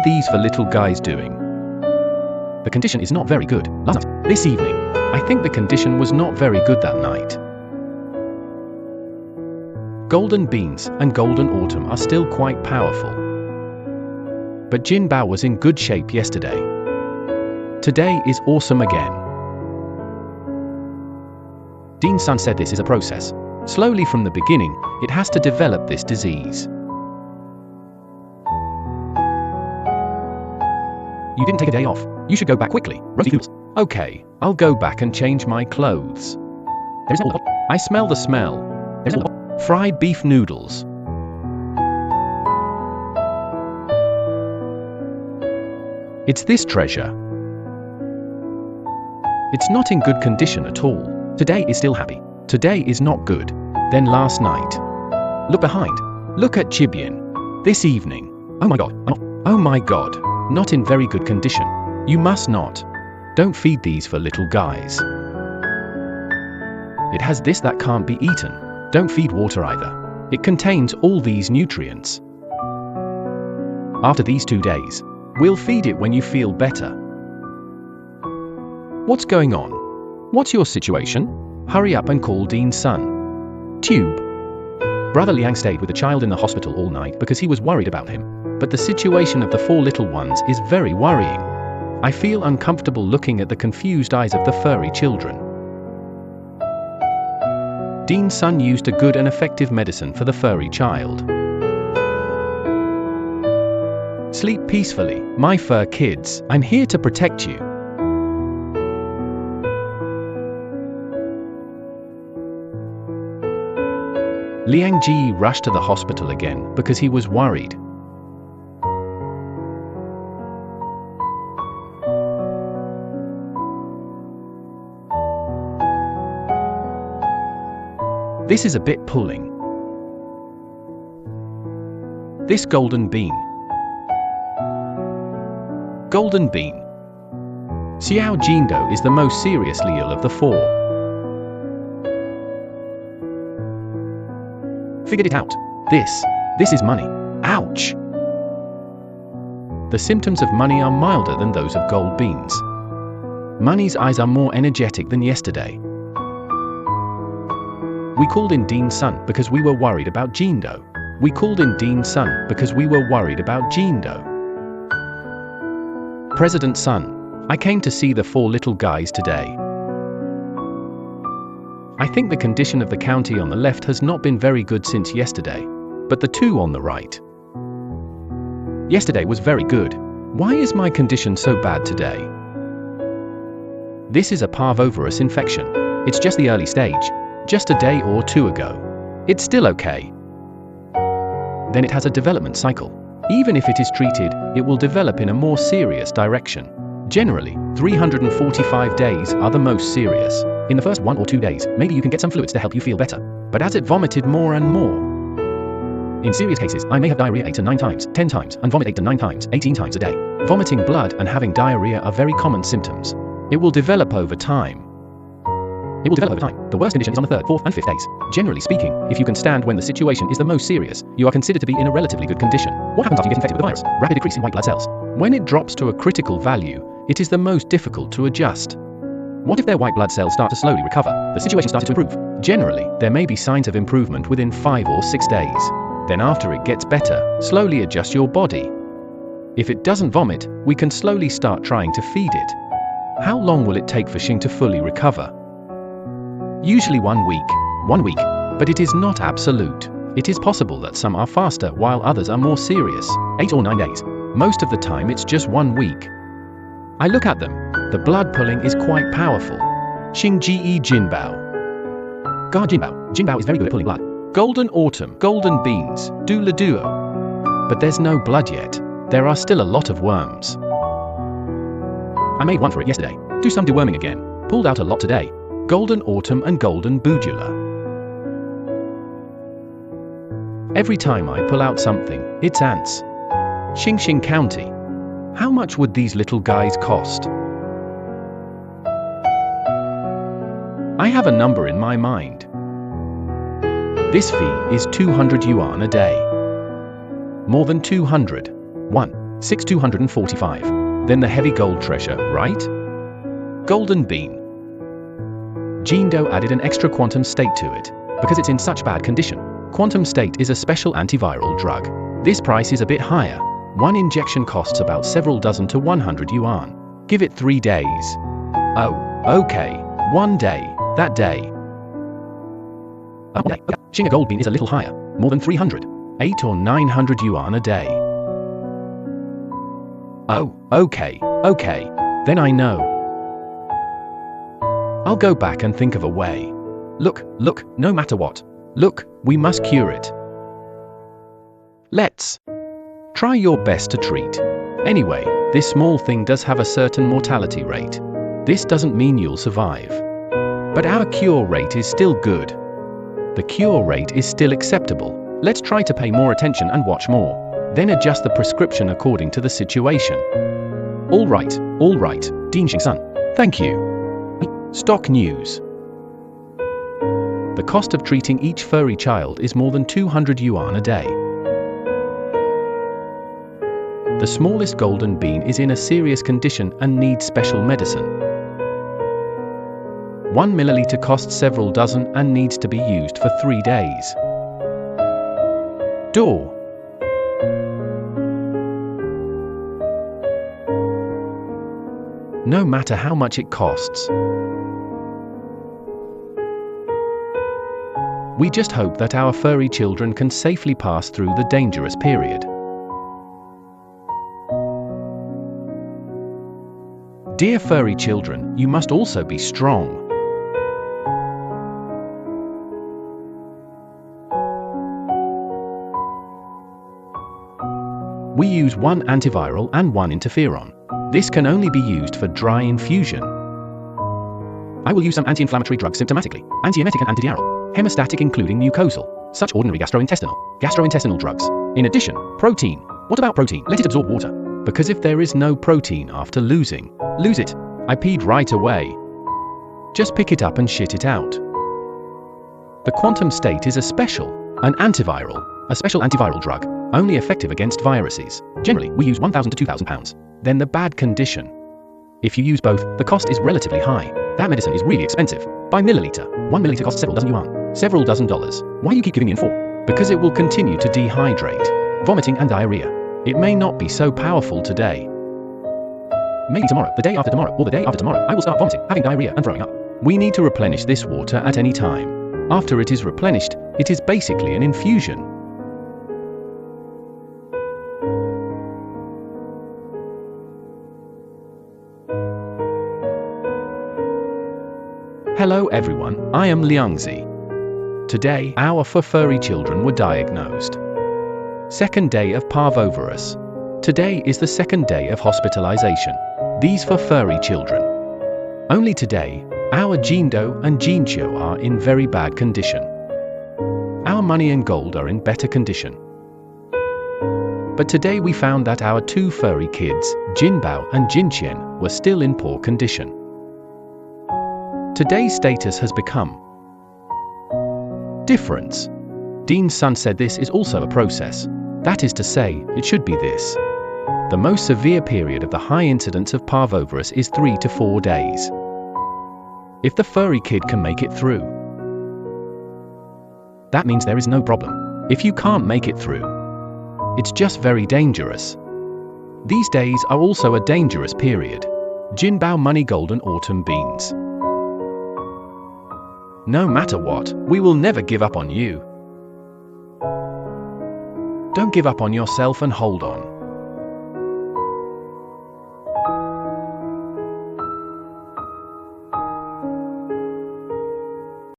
are these for little guys doing? The condition is not very good. Last night, this evening, I think the condition was not very good that night. Golden beans and golden autumn are still quite powerful. But Jin Bao was in good shape yesterday. Today is awesome again. Dean Sun said this is a process. Slowly from the beginning, it has to develop this disease. You didn't take a day off. You should go back quickly. Okay, I'll go back and change my clothes. I smell the smell. Fried beef noodles. It's this treasure. It's not in good condition at all. Today is still happy. Today is not good. Then last night. Look behind. Look at Chibian. This evening. Oh my god. Oh my god. Not in very good condition. You must not. Don't feed these for little guys. It has this that can't be eaten. Don't feed water either. It contains all these nutrients. After these 2 days, we'll feed it when you feel better. What's going on? What's your situation? Hurry up and call Dean Sun. Tube. Brother Liang stayed with the child in the hospital all night because he was worried about him. But the situation of the 4 little ones is very worrying. I feel uncomfortable looking at the confused eyes of the furry children. Dean Sun used a good and effective medicine for the furry child. Sleep peacefully, my fur kids. I'm here to protect you. Liangzi rushed to the hospital again because he was worried. This is a bit pulling. This golden bean. Golden bean. Xiao Jindo is the most seriously ill of the 4. Figured it out. This is money. Ouch! The symptoms of money are milder than those of gold beans. Money's eyes are more energetic than yesterday. We called in Dean Sun because we were worried about Jindo. We called in Dean Sun because we were worried about Jindo. President Sun, I came to see the 4 little guys today. I think the condition of the county on the left has not been very good since yesterday, but the 2 on the right. Yesterday was very good. Why is my condition so bad today? This is a parvovirus infection. It's just the early stage. Just a day or 2 ago. It's still okay. Then it has a development cycle. Even if it is treated, it will develop in a more serious direction. Generally, 345 days are the most serious. In the first 1 or 2 days, maybe you can get some fluids to help you feel better. But as it vomited more and more. In serious cases, I may have diarrhea 8 to 9 times, 10 times, and vomit 8 to 9 times, 18 times a day. Vomiting blood and having diarrhea are very common symptoms. It will develop over time. The worst condition is on the 3rd, 4th, and 5th days. Generally speaking, if you can stand when the situation is the most serious, you are considered to be in a relatively good condition. What happens after you get infected with the virus? Rapid decrease in white blood cells. When it drops to a critical value, it is the most difficult to adjust. What if their white blood cells start to slowly recover? The situation started to improve. Generally, there may be signs of improvement within 5 or 6 days. Then after it gets better, slowly adjust your body. If it doesn't vomit, we can slowly start trying to feed it. How long will it take for Xing to fully recover? Usually 1 week, but it is not absolute. It is possible that some are faster while others are more serious, 8 or 9 days. Most of the time it's just 1 week. I look at them. The blood pulling is quite powerful. Xingji Jinbao. God Jinbao. Jinbao is very good at pulling blood. Golden autumn, golden beans, do le duo. But there's no blood yet. There are still a lot of worms. I made one for it yesterday. Do some deworming again. Pulled out a lot today. Golden autumn and golden budula. Every time I pull out something, it's ants. Xingxing County. How much would these little guys cost? I have a number in my mind. This fee is 200 yuan a day. More than 200. 1. 6,245. Then the heavy gold treasure, right? Golden bean. Jindo added an extra quantum state to it, because it's in such bad condition. Quantum state is a special antiviral drug. This price is a bit higher. One injection costs about several dozen to 100 yuan. Give it 3 days. Oh, okay. 1 day. That day. Xing a gold bean is a little higher. More than 300. 8 or 900 yuan a day. Oh, okay. Then I know. I'll go back and think of a way. Look, no matter what. Look, we must cure it. Let's try your best to treat. Anyway, this small thing does have a certain mortality rate. This doesn't mean you'll survive. But our cure rate is still good. The cure rate is still acceptable. Let's try to pay more attention and watch more. Then adjust the prescription according to the situation. All right, Dinxing-san. Thank you. Stock news. The cost of treating each furry child is more than 200 yuan a day. The smallest golden bean is in a serious condition and needs special medicine. 1 milliliter costs several dozen and needs to be used for 3 days. Door. No matter how much it costs. We just hope that our furry children can safely pass through the dangerous period. Dear furry children, you must also be strong. We use 1 antiviral and 1 interferon. This can only be used for dry infusion. I will use some anti-inflammatory drugs symptomatically, antiemetic and antidiarrheal, hemostatic including mucosal, such ordinary gastrointestinal drugs. In addition, protein. What about protein? Let it absorb water. Because if there is no protein after lose it. I peed right away. Just pick it up and shit it out. The quantum state is a special antiviral drug, only effective against viruses. Generally, we use 1,000 to 2,000 pounds. Then the bad condition. If you use both, the cost is relatively high. That medicine is really expensive. By milliliter, 1 milliliter costs several dozen yuan. Several dozen dollars. Why do you keep giving me in 4? Because it will continue to dehydrate. Vomiting and diarrhea. It may not be so powerful today. Maybe tomorrow, the day after tomorrow, or the day after tomorrow, I will start vomiting, having diarrhea and throwing up. We need to replenish this water at any time. After it is replenished, it is basically an infusion. Hello everyone, I am Liangzi. Today, our furry children were diagnosed. Second day of parvovirus. Today is the second day of hospitalization. These furry children. Only today, our Jindo and Jinqiu are in very bad condition. Our money and gold are in better condition. But today we found that our 2 furry kids, Jinbao and Jinqian, were still in poor condition. Today's status has become difference. Dean's son said this is also a process. That is to say, it should be this. The most severe period of the high incidence of parvovirus is 3 to 4 days. If the furry kid can make it through, that means there is no problem. If you can't make it through, it's just very dangerous. These days are also a dangerous period. Jinbao money golden autumn beans. No matter what, we will never give up on you. Don't give up on yourself and hold on.